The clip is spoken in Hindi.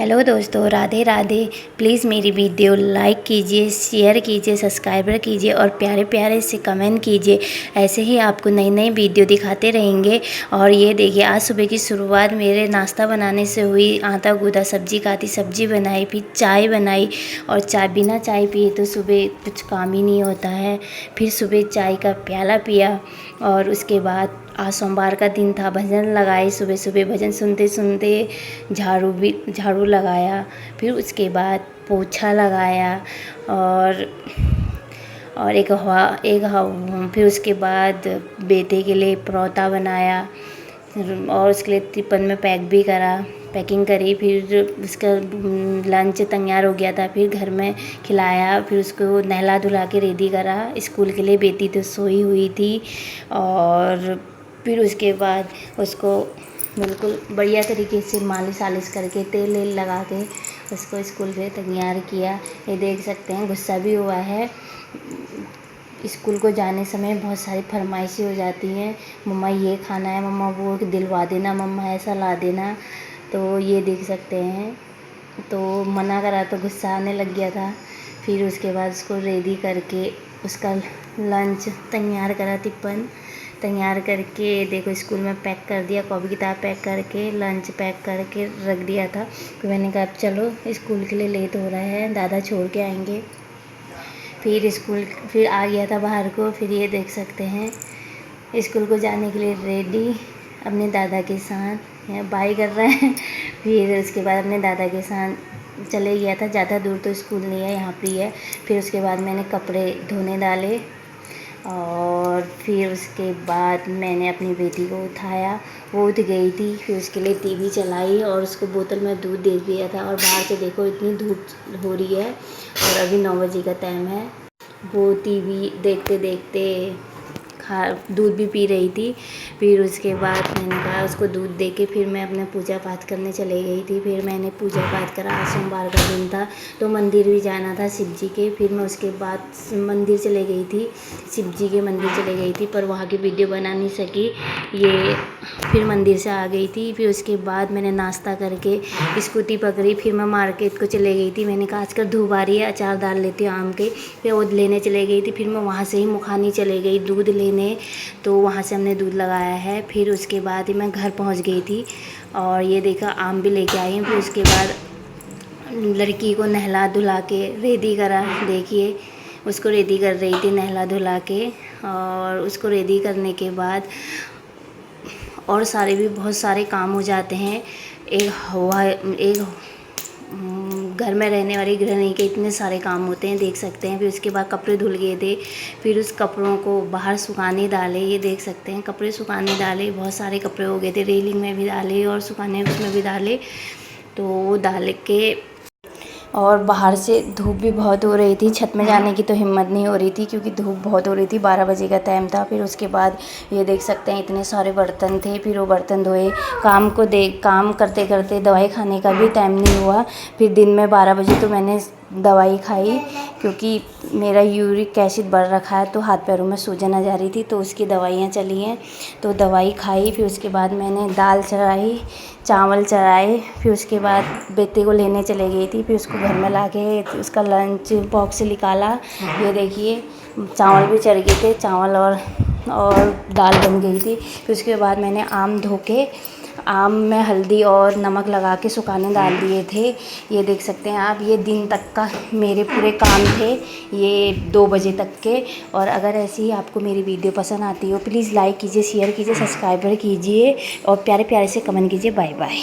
हेलो दोस्तों, राधे राधे। प्लीज़ मेरी वीडियो लाइक कीजिए, शेयर कीजिए, सब्सक्राइबर कीजिए और प्यारे प्यारे से कमेंट कीजिए। ऐसे ही आपको नई नई वीडियो दिखाते रहेंगे। और ये देखिए, आज सुबह की शुरुआत मेरे नाश्ता बनाने से हुई। आटा गूँथा, सब्जी काटी, सब्जी बनाई, फिर चाय बनाई। और चाय बिना चाय पिए तो सुबह कुछ काम ही नहीं होता है। फिर सुबह चाय का प्याला पिया और उसके बाद आज सोमवार का दिन था, भजन लगाए। सुबह सुबह भजन सुनते सुनते झाड़ू लगाया। फिर उसके बाद पोछा लगाया और फिर उसके बाद बेटे के लिए परोठा बनाया और उसके लिए टिफ़िन में पैकिंग करी। फिर उसका लंच तैयार हो गया था। फिर घर में खिलाया, फिर उसको नहला धुला के रेडी करा स्कूल के लिए। बेटी तो सोई हुई थी। और फिर उसके बाद उसको बिल्कुल बढ़िया तरीके से मालिश वालिश करके तेल वेल लगा के उसको स्कूल के तैयार किया। ये देख सकते हैं, गुस्सा भी हुआ है। स्कूल को जाने समय बहुत सारी फरमाइशें हो जाती हैं, मम्मा ये खाना है, मम्मा वो दिलवा देना, मम्मा ऐसा ला देना। तो ये देख सकते हैं, तो मना करा तो गुस्सा आने लग गया था। फिर उसके बाद उसको रेडी करके उसका लंच तैयार करा, टिफ़िन तैयार करके देखो स्कूल में पैक कर दिया। कॉपी किताब पैक करके लंच पैक करके रख दिया था। फिर मैंने कहा अब चलो स्कूल के लिए लेट हो रहा है, दादा छोड़ के आएंगे। फिर आ गया था बाहर को। फिर ये देख सकते हैं, स्कूल को जाने के लिए रेडी अपने दादा के साथ बाय कर रहे हैं। फिर उसके बाद अपने दादा के साथ चले गया था। ज़्यादा दूर तो स्कूल नहीं है, यहाँ पर ही है। फिर उसके बाद मैंने कपड़े धोने डाले और फिर उसके बाद मैंने अपनी बेटी को उठाया, वो उठ गई थी। फिर उसके लिए टीवी चलाई और उसको बोतल में दूध दे दिया था। और बाहर से देखो इतनी धूप हो रही है और अभी 9 बजे का टाइम है। वो टीवी देखते देखते दूध भी पी रही थी। फिर उसके बाद मैंने कहा उसको दूध दे के फिर मैं अपना पूजा पाठ करने चले गई थी। फिर मैंने पूजा पाठ करा। आज सोमवार का दिन था तो मंदिर भी जाना था शिव जी के। फिर मैं उसके बाद मंदिर चले गई थी, शिव जी के मंदिर चले गई थी, पर वहाँ की वीडियो बना नहीं सकी। ये फिर मंदिर से आ गई थी। फिर उसके बाद मैंने नाश्ता करके स्कूटी पकड़ी। फिर मैं मार्केट को चले गई थी। मैंने कहा आजकल धूप आ रही है, अचार डाल लेती हूँ आम के। फिर वो लेने चले गई थी। फिर मैं वहाँ से ही मुखानी चले गई दूध लेने, तो वहाँ से हमने दूध लगाया है। फिर उसके बाद ही मैं घर पहुँच गई थी और ये देखा आम भी लेके आई हूँ। फिर उसके बाद लड़की को नहला धुला के रेडी करा। देखिए उसको रेडी कर रही थी नहला धुला के। और उसको रेडी करने के बाद और बहुत सारे काम हो जाते हैं। एक घर में रहने वाली गृहिणी के इतने सारे काम होते हैं, देख सकते हैं। फिर उसके बाद कपड़े धुल गए थे। फिर उस कपड़ों को बाहर सुखाने डाले। ये देख सकते हैं, कपड़े सुखाने डाले, बहुत सारे कपड़े हो गए थे। रेलिंग में भी डाले और सुखाने उसमें भी डाले। तो वो डाल के और बाहर से धूप भी बहुत हो रही थी, छत में जाने की तो हिम्मत नहीं हो रही थी क्योंकि धूप बहुत हो रही थी। 12 बजे का टाइम था। फिर उसके बाद ये देख सकते हैं इतने सारे बर्तन थे। फिर वो बर्तन धोए। काम करते करते दवाई खाने का भी टाइम नहीं हुआ। फिर दिन में 12 बजे तो मैंने दवाई खाई क्योंकि मेरा यूरिक एसिड बढ़ रखा है, तो हाथ पैरों में सूजन आ जा रही थी, तो उसकी दवाइयाँ चली हैं, तो दवाई खाई। फिर उसके बाद मैंने दाल चढ़ाई, चावल चढ़ाए। फिर उसके बाद बेटे को लेने चले गई थी। फिर उसको घर में ला के उसका लंच बॉक्स से निकाला। ये देखिए चावल भी चढ़ गए थे, चावल और दाल बन गई थी। फिर उसके बाद मैंने आम धो के आम में हल्दी और नमक लगा के सुखाने डाल दिए थे। ये देख सकते हैं आप, ये दिन तक का मेरे पूरे काम थे, ये 2 बजे तक के। और अगर ऐसी ही आपको मेरी वीडियो पसंद आती हो प्लीज़ लाइक कीजिए, शेयर कीजिए, सब्सक्राइबर कीजिए और प्यारे प्यारे से कमेंट कीजिए। Bye bye.